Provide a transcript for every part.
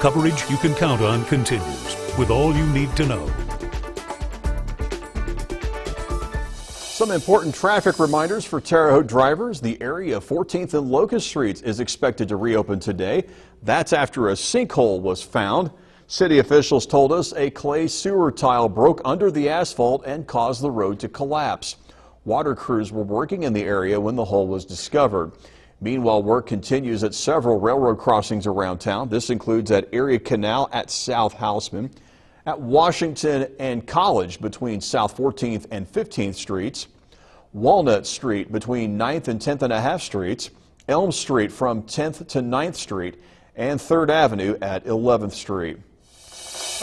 Coverage you can count on continues with all you need to know. Some important traffic reminders for Terre Haute drivers. The area of 14th and Locust Streets is expected to reopen today. That's after a sinkhole was found. City officials told us a clay sewer tile broke under the asphalt and caused the road to collapse. Water crews were working in the area when the hole was discovered. Meanwhile, work continues at several railroad crossings around town. This includes at Erie Canal at South Houseman, at Washington and College between South 14th and 15th Streets, Walnut Street between 9th and 10th and a half Streets, Elm Street from 10th to 9th Street, and 3rd Avenue at 11th Street.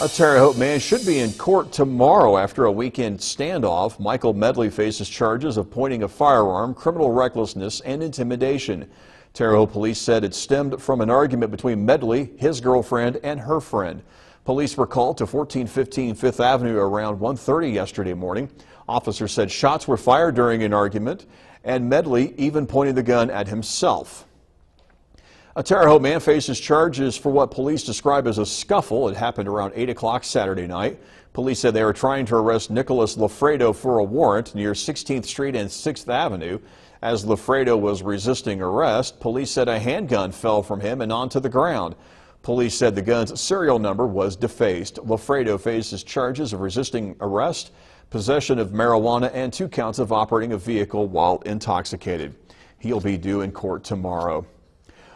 A Terre Haute man should be in court tomorrow after a weekend standoff. Michael Medley faces charges of pointing a firearm, criminal recklessness, and intimidation. Terre Haute police said it stemmed from an argument between Medley, his girlfriend, and her friend. Police were called to 1415 5th Avenue around 1:30 yesterday morning. Officers said shots were fired during an argument, and Medley even pointed the gun at himself. A Terre Haute man faces charges for what police describe as a scuffle. It happened around 8 o'clock Saturday night. Police said they were trying to arrest Nicholas Lafredo for a warrant near 16th Street and 6th Avenue. As Lafredo was resisting arrest, police said a handgun fell from him and onto the ground. Police said the gun's serial number was defaced. Lafredo faces charges of resisting arrest, possession of marijuana, and 2 counts of operating a vehicle while intoxicated. He'll be due in court tomorrow.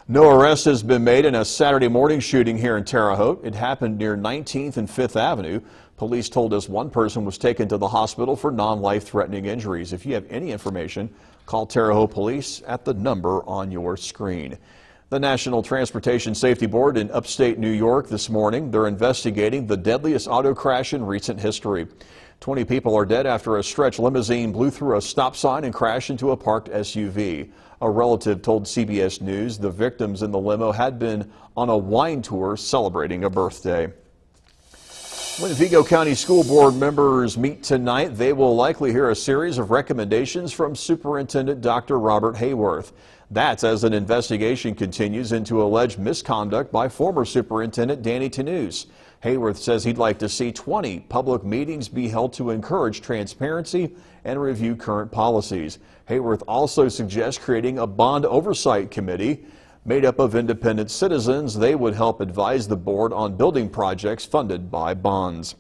No arrest has been made in a Saturday morning shooting here in Terre Haute. It happened near 19th and 5th Avenue. Police told us one person was taken to the hospital for non-life-threatening injuries. If you have any information, call Terre Haute Police at the number on your screen. The National Transportation Safety Board in upstate New York this morning, they're investigating the deadliest auto crash in recent history. 20 people are dead after a stretch limousine blew through a stop sign and crashed into a parked SUV. A relative told CBS News the victims in the limo had been on a wine tour celebrating a birthday. When Vigo County School Board members meet tonight, they will likely hear a series of recommendations from Superintendent Dr. Robert Hayworth. That's as an investigation continues into alleged misconduct by former Superintendent Danny Tannous. Hayworth says he'd like to see 20 public meetings be held to encourage transparency and review current policies. Hayworth also suggests creating a bond oversight committee made up of independent citizens. They would help advise the board on building projects funded by bonds.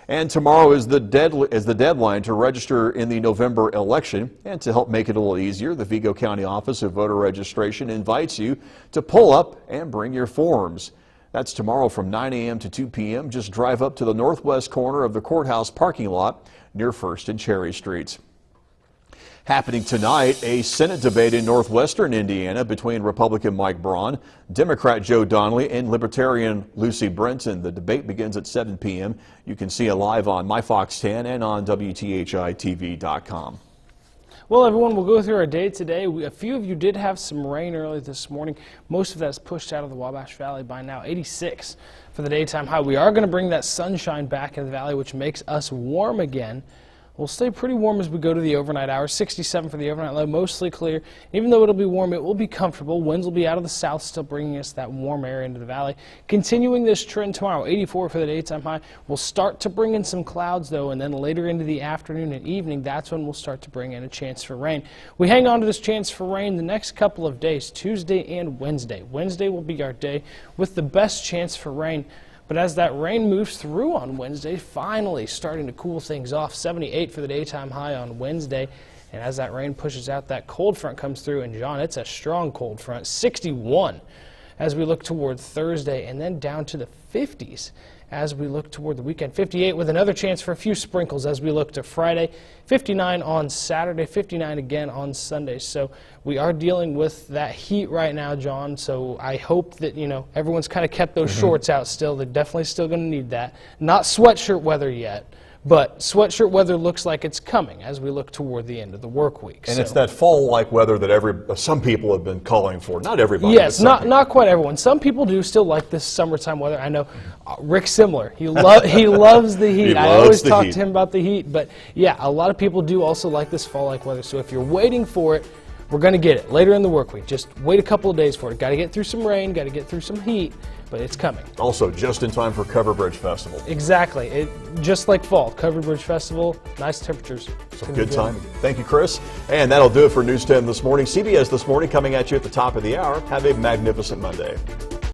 And tomorrow is the deadline to register in the November election. And to help make it a little easier, the Vigo County Office of Voter Registration invites you to pull up and bring your forms. That's tomorrow from 9 a.m. to 2 p.m. Just drive up to the northwest corner of the courthouse parking lot near 1st and Cherry Streets. Happening tonight, a Senate debate in northwestern Indiana between Republican Mike Braun, Democrat Joe Donnelly, and Libertarian Lucy Brenton. The debate begins at 7 p.m. You can see it live on MyFox 10 and on WTHI-TV.com. Well, everyone, we'll go through our day today. A few of you did have some rain early this morning. Most of that's pushed out of the Wabash Valley by now. 86 for the daytime high. We are going to bring that sunshine back in the valley, which makes us warm again. We'll stay pretty warm as we go to the overnight hours. 67 for the overnight low, mostly clear. Even though it'll be warm, it will be comfortable. Winds will be out of the south, still bringing us that warm air into the valley. Continuing this trend tomorrow, 84 for the daytime high. We'll start to bring in some clouds, though, and then later into the afternoon and evening, that's when we'll start to bring in a chance for rain. We hang on to this chance for rain the next couple of days, Tuesday and Wednesday. Wednesday will be our day with the best chance for rain. But as that rain moves through on Wednesday, finally starting to cool things off. 78 for the daytime high on Wednesday. And as that rain pushes out, that cold front comes through. And, John, it's a strong cold front. 61 as we look toward Thursday, and then down to the 50s as we look toward the weekend. 58 with another chance for a few sprinkles as we look to Friday. 59 on Saturday, 59 again on Sunday. So we are dealing with that heat right now, John. So I hope that, everyone's kind of kept those shorts out still. They're definitely still going to need that. Not sweatshirt weather yet. But sweatshirt weather looks like it's coming as we look toward the end of the work week. And it's that fall-like weather that some people have been calling for. Not everybody. Yes, not quite everyone. Some people do still like this summertime weather. I know Rick Simler, he loves the heat. I always talk to him about the heat. But yeah, a lot of people do also like this fall-like weather. So if you're waiting for it, we're going to get it later in the work week. Just wait a couple of days for it. Got to get through some rain, got to get through some heat. but it's coming. Also, just in time for Cover Bridge Festival. Exactly. Just like fall, Covered Bridge Festival, nice temperatures. So good timing. Thank you, Chris. And that'll do it for News 10 this morning. CBS This Morning coming at you at the top of the hour. Have a magnificent Monday.